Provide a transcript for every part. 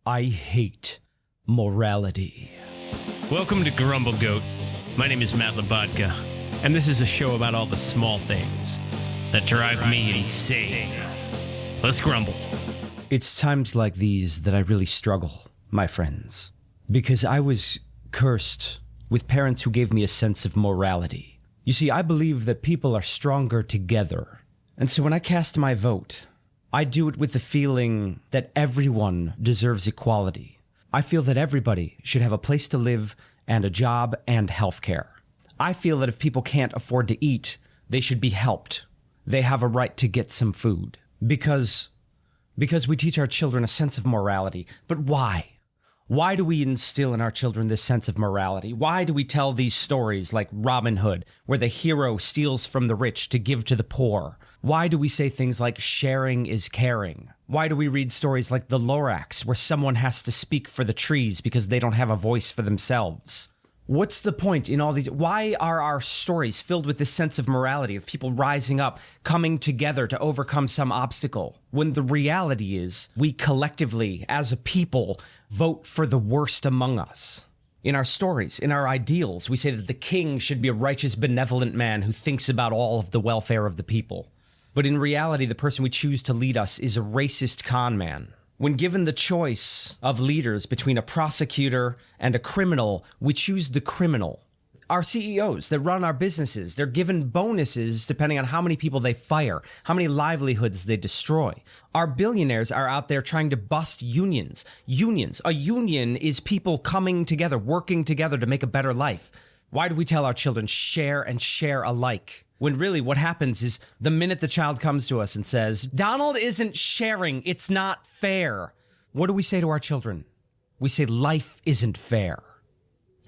I hate morality. Welcome to Grumble Goat. My name is Matt Labodka, and this is a show about all the small things that drive me insane. Let's grumble. It's times like these that I really struggle, my friends, because I was cursed with parents who gave me a sense of morality. You see, I believe that people are stronger together, and so when I cast my vote, I do it with the feeling that everyone deserves equality. I feel that everybody should have a place to live and a job and health care. I feel that if people can't afford to eat, they should be helped. They have a right to get some food. Because we teach our children a sense of morality. But why? Why do we instill in our children this sense of morality? Why do we tell these stories like Robin Hood, where the hero steals from the rich to give to the poor? Why do we say things like sharing is caring? Why do we read stories like The Lorax, where someone has to speak for the trees because they don't have a voice for themselves? What's the point in all these? Why are our stories filled with this sense of morality, of people rising up, coming together to overcome some obstacle, when the reality is we collectively, as a people, vote for the worst among us? In our stories, in our ideals, we say that the king should be a righteous, benevolent man who thinks about all of the welfare of the people. But in reality, the person we choose to lead us is a racist con man. When given the choice of leaders between a prosecutor and a criminal, we choose the criminal. Our CEOs that run our businesses, they're given bonuses depending on how many people they fire, how many livelihoods they destroy. Our billionaires are out there trying to bust unions. A union is people coming together, working together to make a better life. Why do we tell our children share and share alike? When really what happens is the minute the child comes to us and says, Donald isn't sharing, it's not fair. What do we say to our children? We say life isn't fair.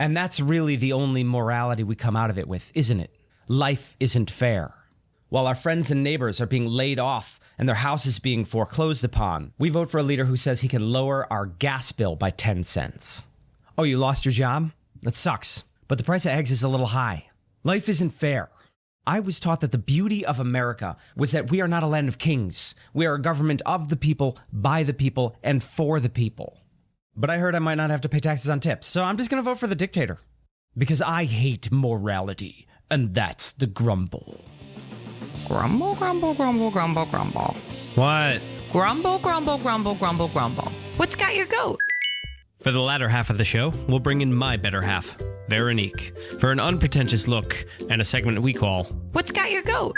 And that's really the only morality we come out of it with, isn't it? Life isn't fair. While our friends and neighbors are being laid off and their houses being foreclosed upon, we vote for a leader who says he can lower our gas bill by 10 cents. Oh, you lost your job? That sucks. But the price of eggs is a little high. Life isn't fair. I was taught that the beauty of America was that we are not a land of kings. We are a government of the people, by the people, and for the people. But I heard I might not have to pay taxes on tips, so I'm just going to vote for the dictator. Because I hate morality, and that's the grumble. Grumble, grumble, grumble, grumble, grumble. What? Grumble, grumble, grumble, grumble, grumble. What's got your goat? For the latter half of the show, we'll bring in my better half, Veronique, for an unpretentious look and a segment we call What's got your goat?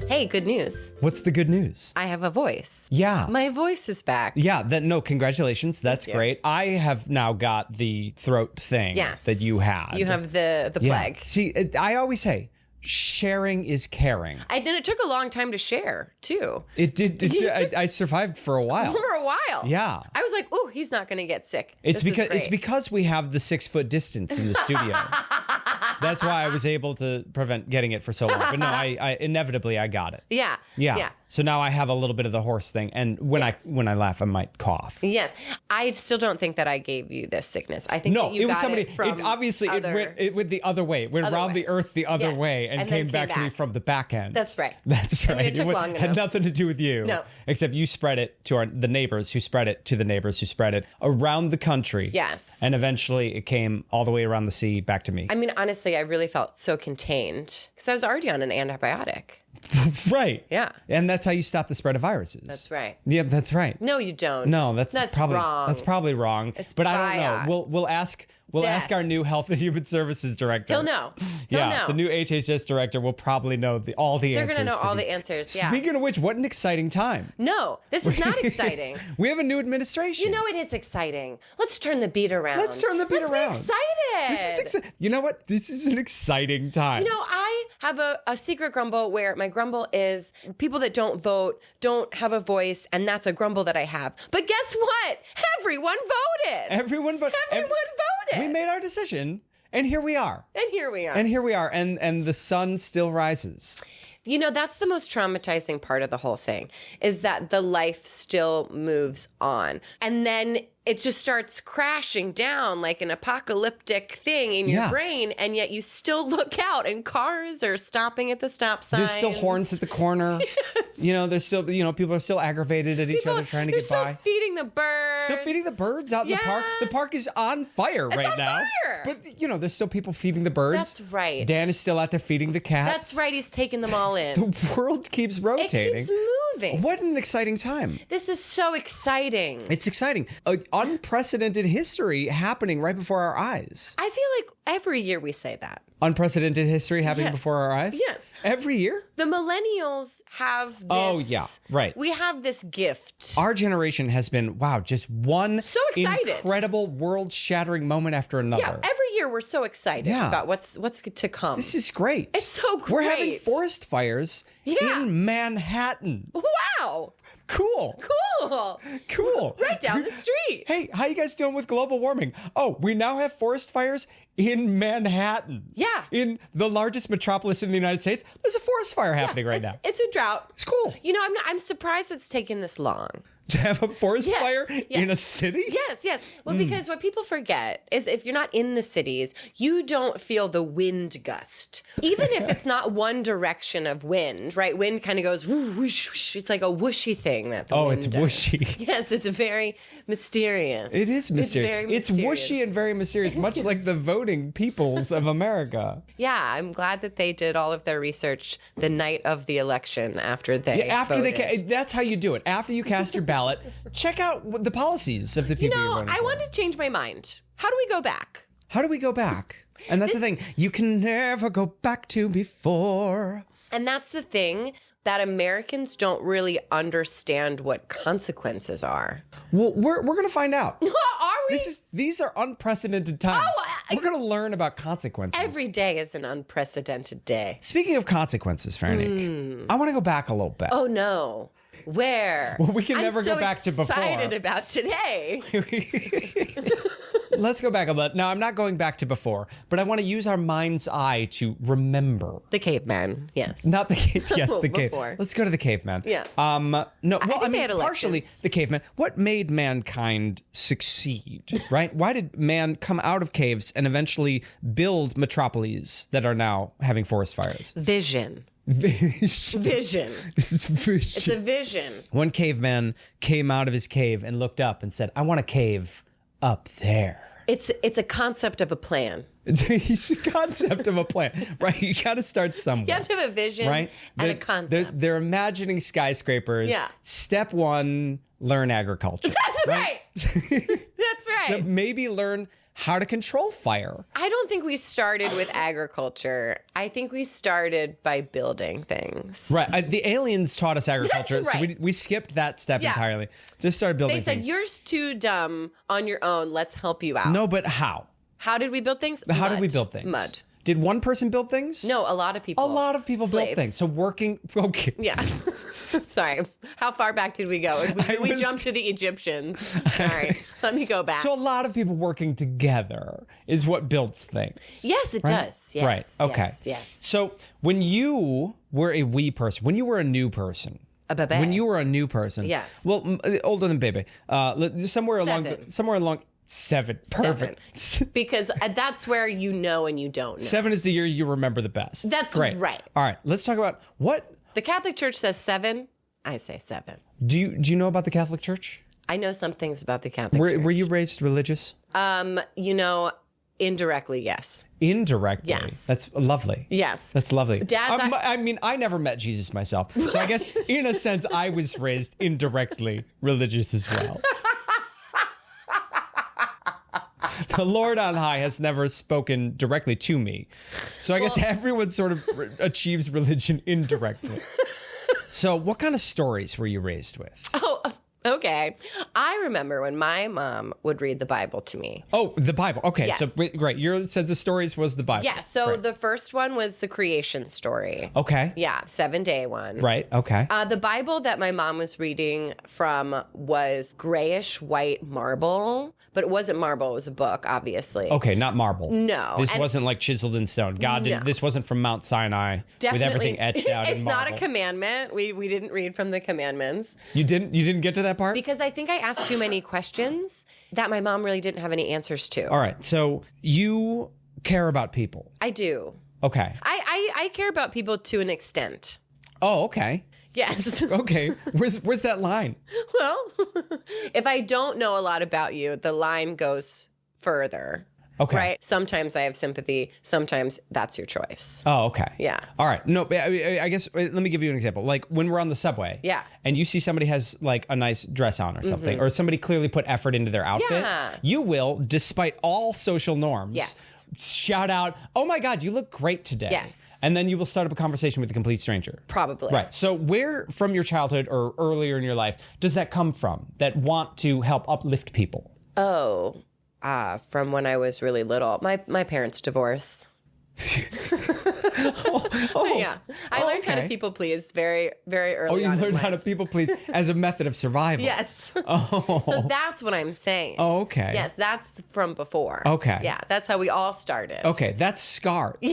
Hey, good news. What's the good news? I have a voice. Yeah. My voice is back. Yeah, congratulations. That's great. I have now got the throat thing that you had. You have the plague. See, I always say, sharing is caring. And it took a long time to share, too. It did. I survived for a while. For a while. Yeah. I was like, ooh, he's not going to get sick. It's because we have the 6-foot distance in the studio. That's why I was able to prevent getting it for so long. But no, I inevitably I got it. Yeah. So now I have a little bit of the horse thing, and when I laugh, I might cough. Yes, I still don't think that I gave you this sickness. I think that you got it from it went the other way. It went around the earth the other way and came back to me from the back end. That's right. That's right. It took long enough. Had nothing to do with you. No. Except you spread it to the neighbors who spread it to the neighbors who spread it around the country. Yes. And eventually it came all the way around the sea back to me. I mean, honestly, I really felt so contained because I was already on an antibiotic. Right. Yeah. And that's how you stop the spread of viruses. That's right. Yeah, that's right. No, you don't. No, that's probably wrong. That's probably wrong. But I don't know. We'll ask our new Health and Human Services director. He'll know. The new HHS director will probably know all the answers. They're going to know all the answers. Yeah. Speaking of which, what an exciting time. No, this is not exciting. We have a new administration. You know it is exciting. Let's turn the beat around. Let's be excited. This is exciting. You know what? This is an exciting time. You know, I have a secret grumble where my grumble is people that don't vote, don't have a voice, and that's a grumble that I have. But guess what? Everyone voted. Everyone voted. We made our decision, and here we are. And the sun still rises. You know, that's the most traumatizing part of the whole thing, is that the life still moves on. And then it just starts crashing down like an apocalyptic thing in your brain, and yet you still look out and cars are stopping at the stop sign. There's still horns at the corner. Yes. There's still, people are still aggravated at each other trying to get by. They're still feeding the birds. Still feeding the birds out in the park. The park is on fire right now. Fire. But, there's still people feeding the birds. That's right. Dan is still out there feeding the cats. That's right. He's taking them all in. The world keeps rotating. It keeps moving. What an exciting time. This is so exciting. It's exciting. Unprecedented history happening right before our eyes. I feel like every year we say that. Unprecedented history happening before our eyes? Yes. Every year? The millennials have this. Oh, yeah. Right. We have this gift. Our generation has been, just one so excited. Incredible world-shattering moment after another. Yeah, every year we're so excited about what's to come. This is great. It's so great. We're having forest fires in Manhattan. Wow. Cool. Right down the street. Hey, how you guys doing with global warming? Oh, we now have forest fires in Manhattan. Yeah. In the largest metropolis in the United States. There's a forest fire happening right now. It's a drought. It's cool. I'm surprised it's taken this long. To have a forest fire in a city? Yes. Well, because what people forget is if you're not in the cities, you don't feel the wind gust. Even if it's not one direction of wind, right? Wind kind of goes whoosh, whoosh. It's like a whooshy thing that the wind it's does. whooshy. Yes, it's very mysterious. It is mysterious. It's very mysterious. It's whooshy and very mysterious, much like the voting peoples of America. Yeah, I'm glad that they did all of their research the night of the election after they voted. That's how you do it. After you cast your ballot, check out the policies of the people you're voting for. I want to change my mind. How do we go back? How do we go back? And that's the thing. You can never go back to before. And that's the thing that Americans don't really understand what consequences are. Well, we're going to find out. Are we? These are unprecedented times. We're going to learn about consequences. Every day is an unprecedented day. Speaking of consequences, Veronique, I want to go back a little bit. Oh, no. Where? Well, we can never go back to before. I'm so excited about today. Let's go back a little. Now, I'm not going back to before, but I want to use our mind's eye to remember. The caveman, yes. Not the cave. Yes, the cave. Before. Let's go to the caveman. Yeah. No, well, I mean, they had partially the caveman. What made mankind succeed, right? Why did man come out of caves and eventually build metropolises that are now having forest fires? Vision. Vision. It's vision. It's a vision. One caveman came out of his cave and looked up and said, I want a cave up there. It's a concept of a plan. It's a concept of a plan, right? You got to start somewhere. You have to have a vision, right? And a concept. They're imagining skyscrapers. Yeah. Step one, learn agriculture. That's right. That's right. Maybe learn how to control fire. I don't think we started with agriculture. I think we started by building things. Right. The aliens taught us agriculture, That's right. so we skipped that step entirely. Just started building things. They said, you're too dumb on your own. Let's help you out. No, but how? How did we build things? How did we build things? Mud. Did one person build things? No, a lot of people. A lot of people built things. So working. Okay. Yeah. Sorry. How far back did we go? We jumped to the Egyptians. All right. Let me go back. So a lot of people working together is what builds things. Yes, it does. Yes. Right. Okay. Yes. So when you were a wee person, when you were a new person. A baby. When you were a new person. Yes. Well, older than baby. Somewhere along. 7. Perfect. 7. Because that's where you know and you don't know. 7 is the year you remember the best. That's great. Right. All right. Let's talk about what the Catholic Church says 7. I say 7. Do you know about the Catholic Church? I know some things about the Catholic Church. Were you raised religious? Indirectly, yes. Indirectly? Yes. That's lovely. Yes. That's lovely. Dad, I mean, I never met Jesus myself. So I guess, in a sense, I was raised indirectly religious as well. The Lord on high has never spoken directly to me. So I guess everyone sort of achieves religion indirectly. So what kind of stories were you raised with? Oh, okay. I remember when my mom would read the Bible to me. Oh, the Bible. Okay, yes. So great. Your sense of stories was the Bible. Yeah, so right. The first one was the creation story. Okay. Yeah, 7-day one. Right, okay. The Bible that my mom was reading from was grayish white marble, but it wasn't marble, it was a book, obviously. Okay, not marble. No. This wasn't like chiseled in stone. This wasn't from Mount Sinai Definitely. with everything etched out in marble. It's not a commandment. We didn't read from the commandments. You didn't get to that that part? Because I think I asked too many questions that my mom really didn't have any answers to. All right. So you care about people. I do. Okay. I care about people to an extent. Oh, okay. Yes. Okay. Where's that line? Well, if I don't know a lot about you, the line goes further. Okay. Right? Sometimes I have sympathy. Sometimes that's your choice. Oh, okay. Yeah. All right. No, I guess let me give you an example. Like when we're on the subway. Yeah. And you see somebody has like a nice dress on or something, or somebody clearly put effort into their outfit. Yeah. You will, despite all social norms. Yes. Shout out, "Oh my God, you look great today." Yes. And then you will start up a conversation with a complete stranger. Probably. Right. So where from your childhood or earlier in your life does that come from, that want to help uplift people? Oh, from when I was really little. My parents divorced. Yeah. I learned how to people please very, very early on. Oh, you learned in how to life. people please as a method of survival. Yes. Oh. So that's what I'm saying. Oh, okay. Yes, that's from before. Okay. Yeah, that's how we all started. Okay, that's scars. Yeah.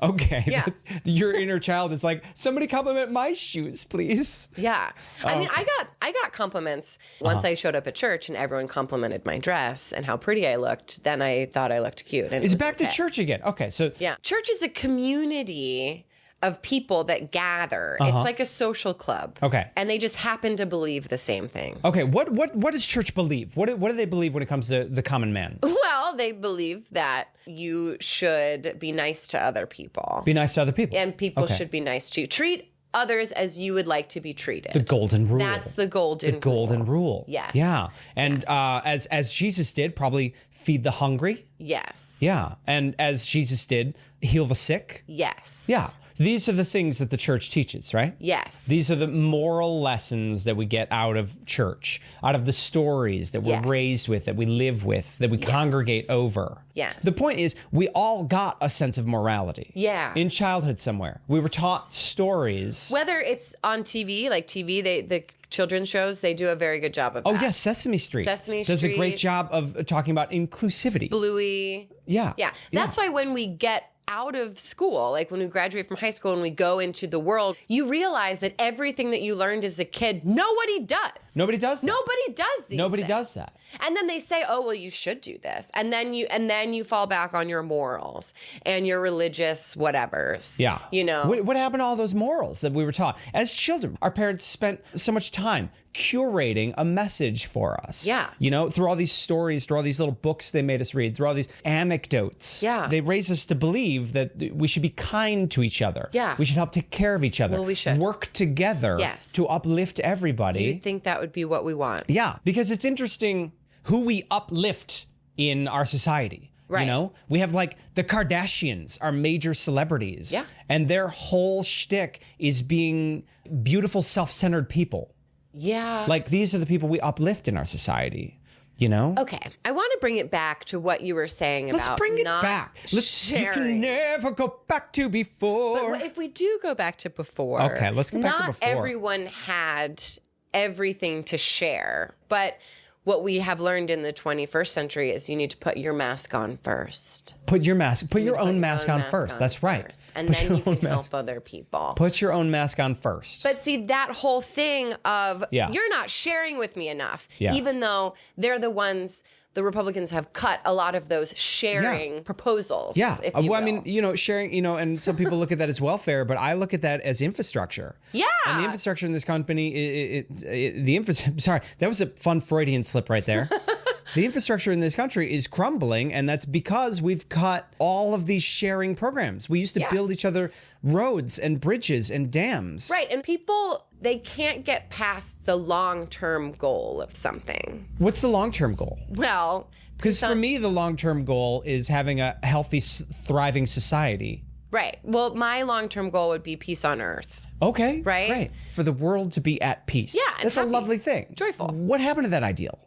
Okay. Yeah. Your inner child is like, somebody compliment my shoes, please. Yeah. I mean, okay. I got compliments once I showed up at church and everyone complimented my dress and how pretty I looked. Then I thought I looked cute. And It's it was back to okay. church again. Okay, so Yeah. Church is a community of people that gather. It's like a social club. Okay. And they just happen to believe the same thing. okay, what does church believe? What do they believe when it comes to the common man? Well, they believe that you should be nice to other people. Be nice to other people. And people Okay. should be nice to you. Treat others as you would like to be treated. The golden rule. That's the golden golden rule. Yes. Yeah. And as Jesus did, probably feed the hungry. Yes. Yeah. And as Jesus did, heal the sick. Yes. Yeah. These are the things that the church teaches, right? Yes. These are the moral lessons that we get out of church, out of the stories that we're Yes. raised with, that we live with, that we congregate over. Yes. The point is, we all got a sense of morality. Yeah. In childhood somewhere. We were taught stories. Whether it's on TV, like TV, the children's shows, they do a very good job of that. Oh, yes, Sesame Street. Sesame does a great Street. job of talking about inclusivity. Bluey. Yeah. Yeah. That's why when we get out of school, like when we graduate from high school and we go into the world, you realize that everything that you learned as a kid, nobody does. Nobody does that. Nobody does these Nobody things. does that. And then they say, "Oh, well, you should do this," and then you fall back on your morals and your religious whatevers. Yeah. You know. What happened to all those morals that we were taught? As children, our parents spent so much time curating a message for us. Yeah. You know, through all these stories, through all these little books they made us read, through all these anecdotes. Yeah. They raised us to believe that we should be kind to each other. Yeah. We should help take care of each other. Well, we should. Work together Yes. to uplift everybody. You'd think that would be what we want. Yeah, because it's interesting who we uplift in our society. Right. You know, we have like the Kardashians are major celebrities. Yeah. And their whole shtick is being beautiful, self-centered people. Yeah. Like these are the people we uplift in our society. You know? Okay, I want to bring it back to what you were saying Let's about bring it not back. sharing. You can never go back to before. But if we do go back to before, Okay, let's go back to before. Not everyone had everything to share, but what we have learned in the 21st century is you need to put your mask on first. Put your own mask on first. That's right. First, and Put then your you own can mask. help other people. Put your own mask on first. But see, that whole thing of Yeah. you're not sharing with me enough, Yeah. even though they're the ones, the Republicans have cut a lot of those sharing proposals. Yeah. If you Well, I will. mean, you know, sharing, you know, and some people look at that as welfare, but I look at that as infrastructure. Yeah. And the infrastructure in this company, sorry, that was a fun Freudian slip right there. The infrastructure in this country is crumbling, and that's because we've cut all of these sharing programs. We used to build each other roads and bridges and dams. Right. And people, they can't get past the long-term goal of something. What's the long-term goal? Well, Because for me, the long-term goal is having a healthy, thriving society. right. Well, my long-term goal would be peace on earth. Okay. Right? For the world to be at peace. Yeah, and That's happy. a lovely thing. Joyful. What happened to that ideal?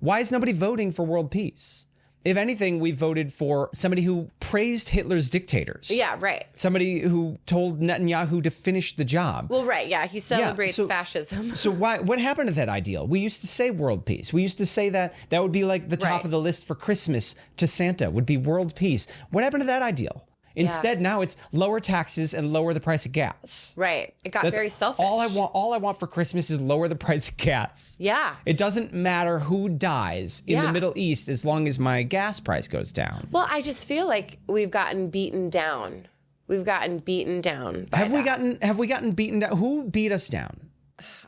Why is nobody voting for world peace? If anything, we voted for somebody who praised Hitler's dictators. Yeah, right. Somebody who told Netanyahu to finish the job. Well, right. Yeah. He celebrates so- fascism. So what happened to that ideal? We used to say world peace. We used to say that would be like the top Right. of the list for Christmas to Santa would be world peace. What happened to that ideal? Instead, now it's lower taxes and lower the price of gas. Right. It got very selfish. All I want for Christmas is lower the price of gas. Yeah. It doesn't matter who dies in the Middle East as long as my gas price goes down. Well, I just feel like we've gotten beaten down. We've gotten beaten down. Have we gotten beaten down? Who beat us down?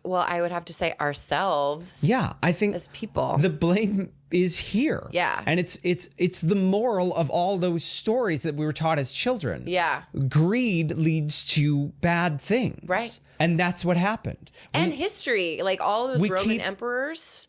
Well, I would have to say ourselves. Yeah, I think as people. The blame is here. Yeah. And it's the moral of all those stories that we were taught as children. Yeah. Greed leads to bad things. Right. And that's what happened. And history, like all those Roman emperors,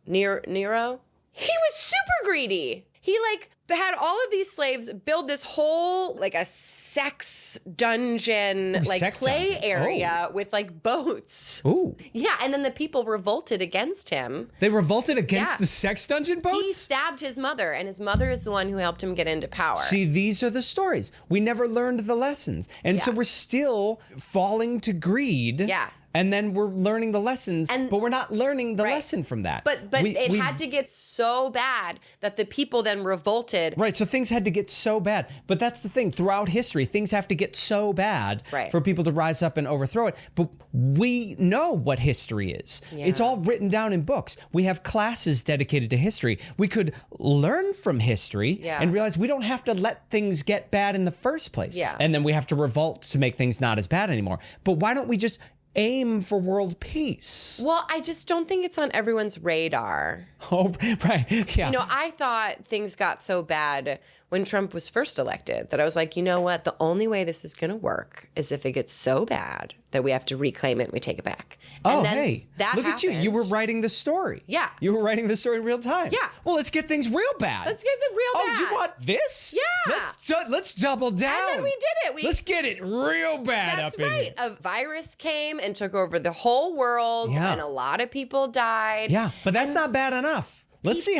Nero, he was super greedy. He like had all of these slaves build this whole like a sex dungeon, like play area with like boats. Ooh. Yeah, and then the people revolted against him. They revolted against the sex dungeon boats? He stabbed his mother, and his mother is the one who helped him get into power. See, these are the stories. We never learned the lessons. And so we're still falling to greed. Yeah. And then we're learning the lessons, but we're not learning the lesson from that. But it had to get so bad that the people then revolted. Right, so things had to get so bad. But that's the thing. Throughout history, things have to get so bad for people to rise up and overthrow it. But we know what history is. Yeah. It's all written down in books. We have classes dedicated to history. We could learn from history and realize we don't have to let things get bad in the first place. Yeah. And then we have to revolt to make things not as bad anymore. But why don't we just aim for world peace? Well, I just don't think it's on everyone's radar. Oh, right. Yeah. You know, I thought things got so bad when Trump was first elected that I was like, you know what? The only way this is going to work is if it gets so bad that we have to reclaim it and we take it back. Oh, and then hey, that look happened. at you. You were writing the story. Yeah. You were writing the story in real time. Yeah. Well, let's get things real bad. Let's get them real bad. Oh, you want this? Yeah. Let's double down. And then we did it. Let's get it real bad That's up in right. here. A virus came and took over the whole world, and a lot of people died. Yeah, but that's not bad enough. Let's see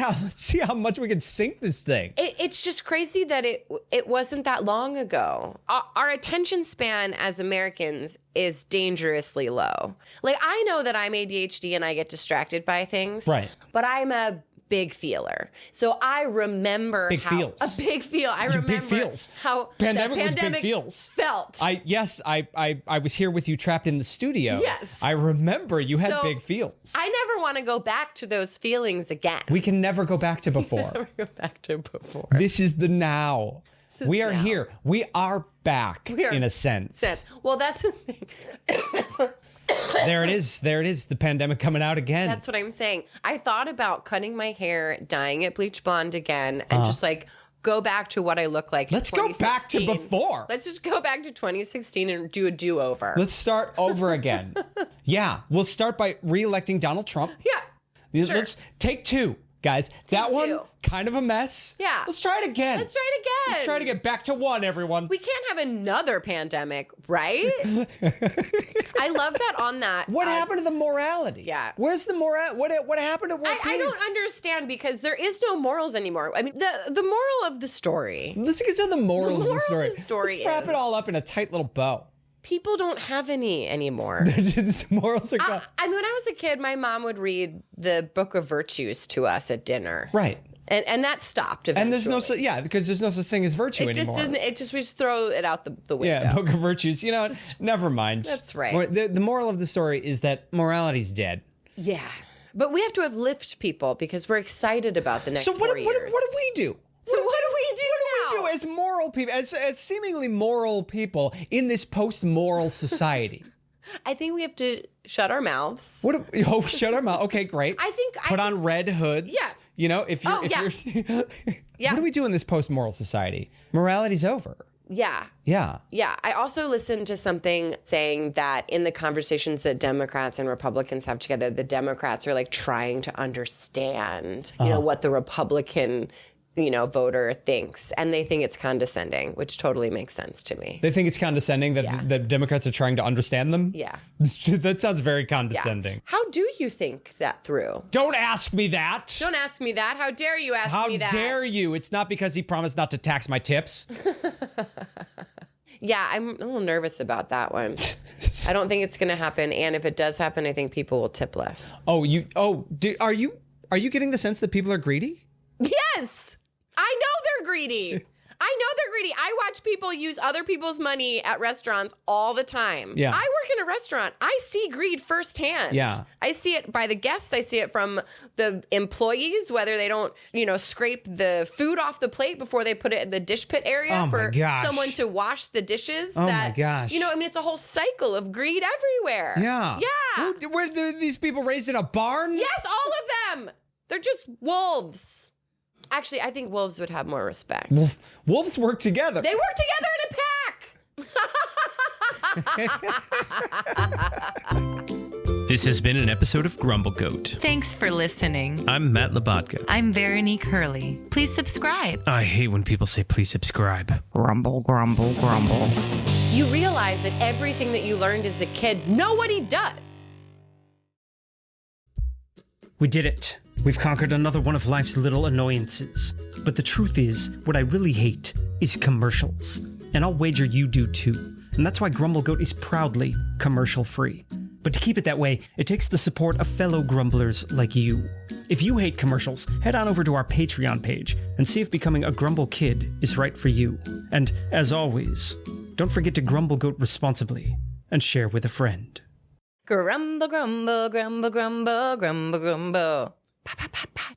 how much we can sink this thing. It's just crazy that it wasn't that long ago. Our attention span as Americans is dangerously low. Like, I know that I'm ADHD and I get distracted by things. Right. But I'm a big feeler. So I remember big feels. A big feel. I remember big feels. How pandemic the was pandemic big feels. felt. I was here with you trapped in the studio. Yes. I remember you had big feels. I never want to go back to those feelings again. We can never go back to before. Never go back to before. This is the now. We are here. We are back in a sense. Well, that's the thing. There it is. The pandemic coming out again. That's what I'm saying. I thought about cutting my hair, dyeing it bleach blonde again, and just like go back to what I look like. Let's go back to before. Let's just go back to 2016 and do a do-over. Let's start over again. Yeah. We'll start by re-electing Donald Trump. Yeah. Sure. Let's take two. Guys, that one, kind of a mess. Yeah. Let's try it again. Let's try to get back to one, everyone. We can't have another pandemic, right? I love that on that. What happened to the morality? Yeah. Where's the moral? What happened to world peace? I don't understand because there is no morals anymore. I mean, the moral of the story. Let's get to the moral of the story. Let's wrap it all up in a tight little bow. People don't have any anymore. The morals are gone. I mean, when I was a kid, my mom would read the Book of Virtues to us at dinner. Right. And that stopped eventually. And there's no because there's no such thing as virtue anymore. We just throw it out the window. Yeah, Book of Virtues. You know, never mind. That's right. The moral of the story is that morality's dead. Yeah. But we have to uplift people because we're excited about the next 4 years. So what do we do? So what do we do What do we do as moral people, as seemingly moral people in this post-moral society? I think we have to shut our mouths. Shut our mouth. Okay, great. Put on red hoods. Yeah. You know, if you're Yeah. What do we do in this post-moral society? Morality's over. Yeah. Yeah. Yeah. I also listened to something saying that in the conversations that Democrats and Republicans have together, the Democrats are like trying to understand, you know, what the Republican voter thinks, and they think it's condescending, which totally makes sense to me. They think it's condescending that the Democrats are trying to understand them? Yeah. That sounds very condescending. Yeah. How do you think that through? Don't ask me that. Don't ask me that. How dare you ask me that? How dare you? It's not because he promised not to tax my tips. Yeah, I'm a little nervous about that one. I don't think it's going to happen, and if it does happen, I think people will tip less. Are you getting the sense that people are greedy? Yes. I know they're greedy. greedy. I watch people use other people's money at restaurants all the time. Yeah. I work in a restaurant. I see greed firsthand. Yeah. I see it by the guests. I see it from the employees, whether they don't, scrape the food off the plate before they put it in the dish pit area for someone to wash the dishes. My gosh. It's a whole cycle of greed everywhere. Yeah. Yeah. Were these people raised in a barn? Yes, all of them. They're just wolves. Actually, I think wolves would have more respect. Wolves work together. They work together in a pack. This has been an episode of Grumble Goat. Thanks for listening. I'm Matt Labodka. I'm Veronique Hurley. Please subscribe. I hate when people say please subscribe. Grumble, grumble, grumble. You realize that everything that you learned as a kid, nobody does. We did it. We've conquered another one of life's little annoyances. But the truth is, what I really hate is commercials. And I'll wager you do too. And that's why Grumble Goat is proudly commercial-free. But to keep it that way, it takes the support of fellow grumblers like you. If you hate commercials, head on over to our Patreon page and see if becoming a Grumble Kid is right for you. And, as always, don't forget to Grumble Goat responsibly and share with a friend. Grumble, grumble, grumble, grumble, grumble, grumble. Pa, pa, pa, pa.